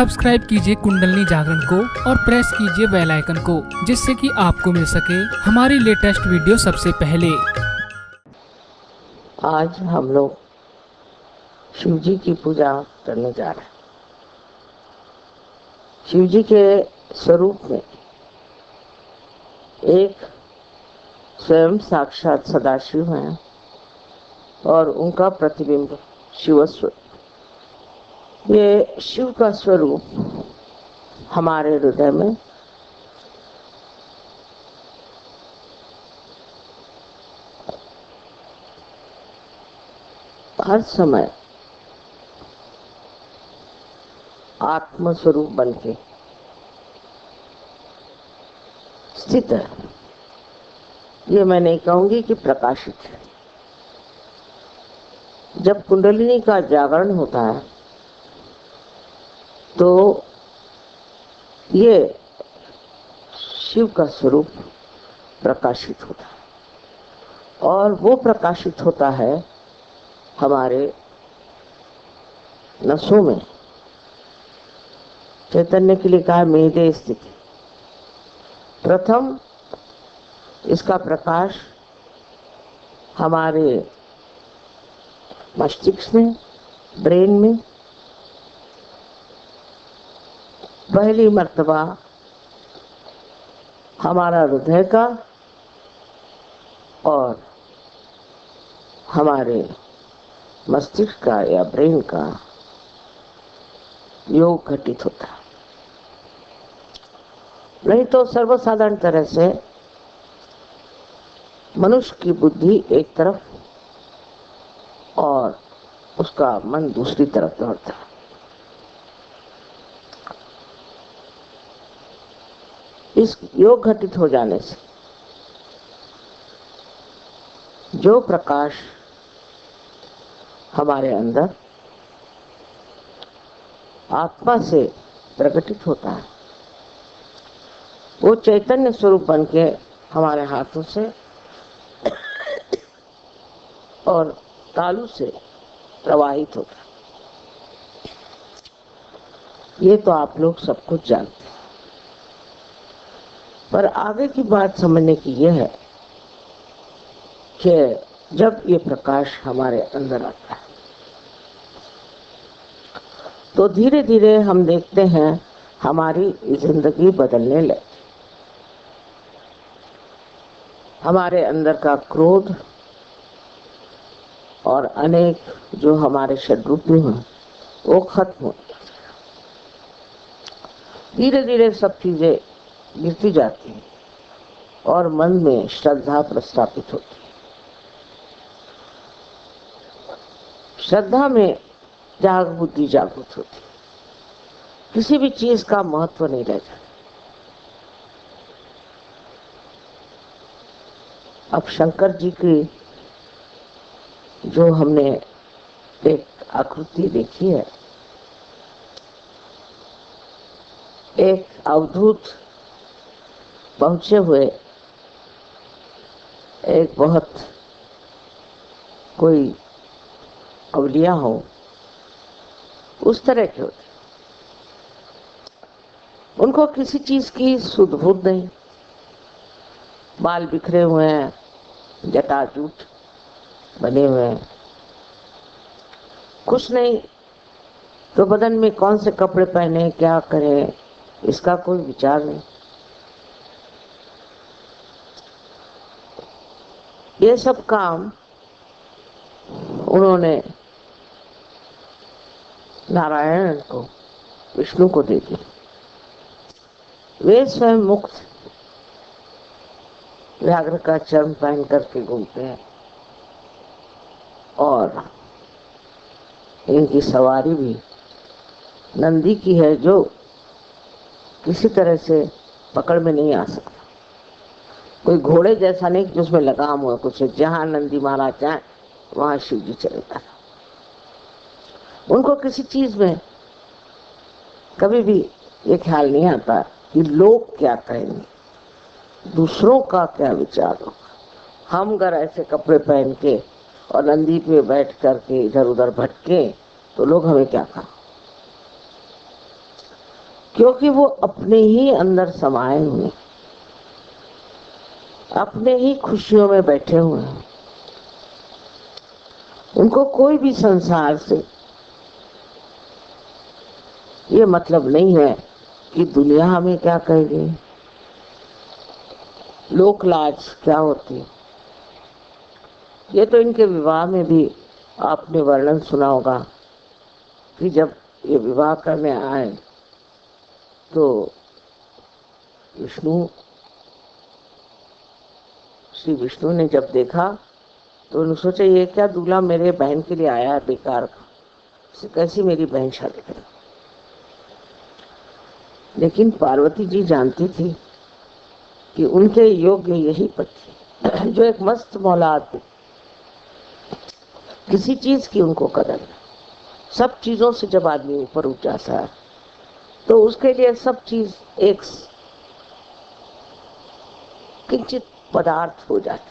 Subscribe कीजिए कुंडलनी जागरण को और प्रेस कीजिए बेल आइकन को, जिससे कि आपको मिल सके हमारी लेटेस्ट वीडियो सबसे पहले। आज हम लोग शिव जी की पूजा करने जा रहे हैं। शिव जी के स्वरूप में एक स्वयं साक्षात सदाशिव हैं और उनका प्रतिबिंब शिवस्वरूप। ये शिव का स्वरूप हमारे हृदय में हर समय आत्म स्वरूप बन के स्थित है। ये मैं नहीं कहूंगी कि प्रकाशित है। जब कुंडलिनी का जागरण होता है तो ये शिव का स्वरूप प्रकाशित होता है और वो प्रकाशित होता है हमारे नसों में। चैतन्य के लिए कहा मेदे स्थिति। प्रथम इसका प्रकाश हमारे मस्तिष्क में, ब्रेन में पहली मर्तबा हमारा हृदय का और हमारे मस्तिष्क का या ब्रेन का योग घटित होता है। नहीं तो सर्वसाधारण तरह से मनुष्य की बुद्धि एक तरफ और उसका मन दूसरी तरफ दौड़ता है। इस योग घटित हो जाने से जो प्रकाश हमारे अंदर आत्मा से प्रकटित होता है वो चैतन्य स्वरूप बन के हमारे हाथों से और तालू से प्रवाहित होता है। ये तो आप लोग सब कुछ जानते हैं, पर आगे की बात समझने की यह है कि जब ये प्रकाश हमारे अंदर आता है तो धीरे धीरे हम देखते हैं हमारी जिंदगी बदलने लगती। हमारे अंदर का क्रोध और अनेक जो हमारे षड्रूपी हैं वो खत्म हो जाते हैं। धीरे धीरे सब चीजें गिरती जाती हैं और मन में श्रद्धा प्रस्थापित होती है। श्रद्धा में बुद्धि जागृत होती है। किसी भी चीज का महत्व नहीं रह जाता। अब शंकर जी की जो हमने एक आकृति देखी है, एक अवधूत पहुंचे हुए एक बहुत कोई अवलिया हो उस तरह के होते। उनको किसी चीज की सुध बुध नहीं, बाल बिखरे हुए हैं, जटाजूट बने हुए हैं, कुछ नहीं तो बदन में कौन से कपड़े पहने, क्या करें, इसका कोई विचार नहीं। ये सब काम उन्होंने नारायण को, विष्णु को दे दिया। वे स्वयं मुक्त व्याघ्र का चर्म पहन करके घूमते हैं और इनकी सवारी भी नंदी की है जो किसी तरह से पकड़ में नहीं आ सकता। कोई घोड़े जैसा नहीं जिसमें लगाम हुआ कुछ, जहां नंदी महाराज जाए वहां शिव जी चले जाता। उनको किसी चीज में कभी भी ये ख्याल नहीं आता कि लोग क्या कहेंगे, दूसरों का क्या विचार होगा। हम अगर ऐसे कपड़े पहन के और नंदी पे बैठ करके इधर उधर भटके तो लोग हमें क्या कहा। क्योंकि वो अपने ही अंदर समाये हुए, अपने ही खुशियों में बैठे हुए हैं। उनको कोई भी संसार से ये मतलब नहीं है कि दुनिया हमें क्या कहेगी, लोक लाज क्या होती है। ये तो इनके विवाह में भी आपने वर्णन सुना होगा कि जब ये विवाह करने आए तो श्री विष्णु ने जब देखा तो उन्होंने सोचा ये क्या दूल्हा मेरे बहन के लिए आया है बेकार का, कैसी मेरी बहन शादी करे। लेकिन पार्वती जी जानती थी कि उनके योग्य यही पति जो एक मस्त मौला आदमी, किसी चीज की उनको कदर नहीं। सब चीजों से जब आदमी ऊपर उठ जाता है तो उसके लिए सब चीज एक किंचित पदार्थ हो जाती,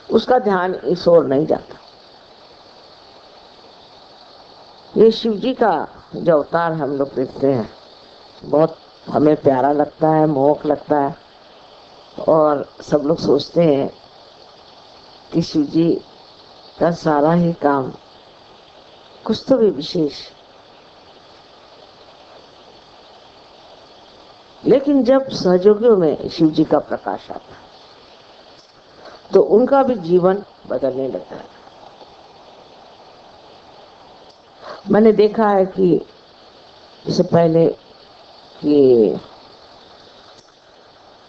उसका ध्यान इस ओर नहीं जाता। ये शिव जी का जो अवतार हम लोग देखते हैं बहुत हमें प्यारा लगता है, मोहक लगता है, और सब लोग सोचते हैं कि शिव जी का सारा ही काम कुछ तो भी विशेष। लेकिन जब सहयोगियों में शिव जी का प्रकाश आता तो उनका भी जीवन बदलने लगता है। मैंने देखा है कि इससे पहले कि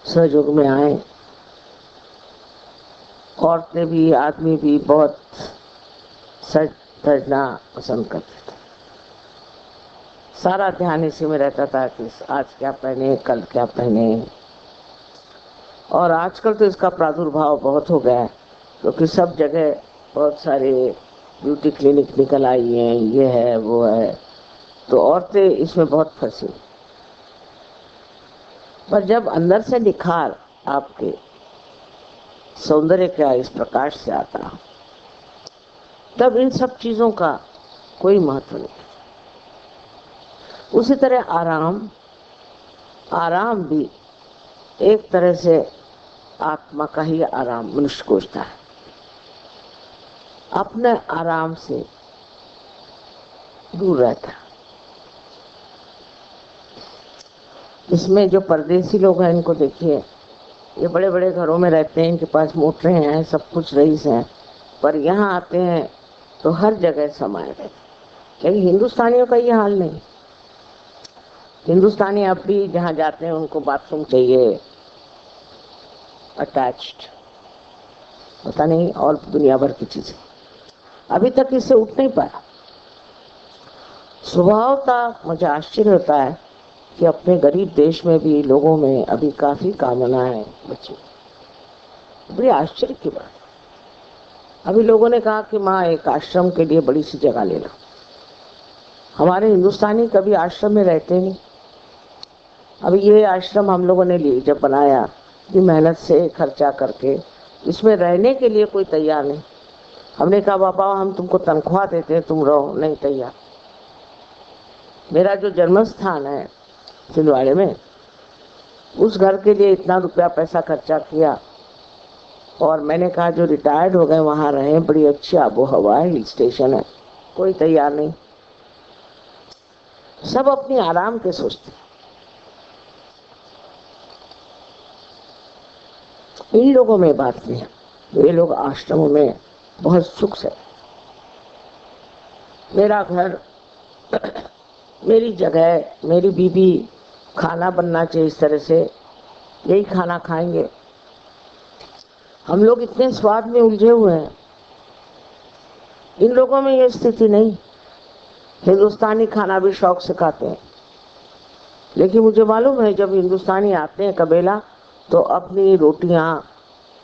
सहयोग में आए, औरतें भी आदमी भी बहुत सज धजना पसंद करते थे। सारा ध्यान इसी में रहता था कि आज क्या पहने, कल क्या पहने। और आजकल तो इसका प्रादुर्भाव बहुत हो गया है क्योंकि सब जगह बहुत सारे ब्यूटी क्लिनिक निकल आई हैं, ये है वो है, तो औरतें इसमें बहुत फंसी। पर जब अंदर से निखार आपके सौंदर्य का इस प्रकाश से आता तब इन सब चीजों का कोई महत्व नहीं। उसी तरह आराम भी एक तरह से आत्मा का ही आराम मनुष्य खोजता है। अपने आराम से दूर रहता है। इसमें जो परदेसी लोग हैं इनको देखिए, ये बड़े बड़े घरों में रहते हैं, इनके पास मोटरें हैं, सब कुछ रईस हैं, पर यहाँ आते हैं तो हर जगह समाये रहते। लेकिन हिंदुस्तानियों का ये हाल नहीं। हिंदुस्तानी अब भी जहाँ जाते हैं उनको बाथरूम चाहिए अटैच्ड, पता नहीं और दुनिया भर की चीजें। अभी तक इससे उठ नहीं पाया। स्वभावतः मुझे आश्चर्य होता है कि अपने गरीब देश में भी लोगों में अभी काफी कामना है बच्चों, बड़ी आश्चर्य की बात। अभी लोगों ने कहा कि माँ एक आश्रम के लिए बड़ी सी जगह ले लो। हमारे हिंदुस्तानी कभी आश्रम में रहते नहीं। अभी ये आश्रम हम लोगों ने लिए जब बनाया, कि मेहनत से खर्चा करके, इसमें रहने के लिए कोई तैयार नहीं। हमने कहा बाबा हम तुमको तनख्वाह देते हैं, तुम रहो, नहीं तैयार। मेरा जो जन्म स्थान है छिंदवाड़े में, उस घर के लिए इतना रुपया पैसा खर्चा किया, और मैंने कहा जो रिटायर्ड हो गए वहाँ रहे, बड़ी अच्छी आबो हवा है, हिल स्टेशन है, कोई तैयार नहीं। सब अपनी आराम के सोचते हैं। इन लोगों में बात नहीं है, ये लोग आश्रमों में बहुत सुख से, मेरा घर मेरी जगह, मेरी बीबी, खाना बनना चाहिए इस तरह से, यही खाना खाएंगे। हम लोग इतने स्वाद में उलझे हुए हैं, इन लोगों में ये स्थिति नहीं। हिंदुस्तानी खाना भी शौक से खाते हैं, लेकिन मुझे मालूम है जब हिंदुस्तानी आते हैं कबेला तो अपनी रोटियां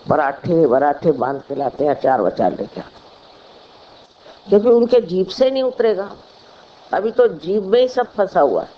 पराठे वराठे बांध के लाते हैं, अचार वचार लेके आते, क्योंकि उनके जीभ से नहीं उतरेगा। अभी तो जीभ में ही सब फंसा हुआ है।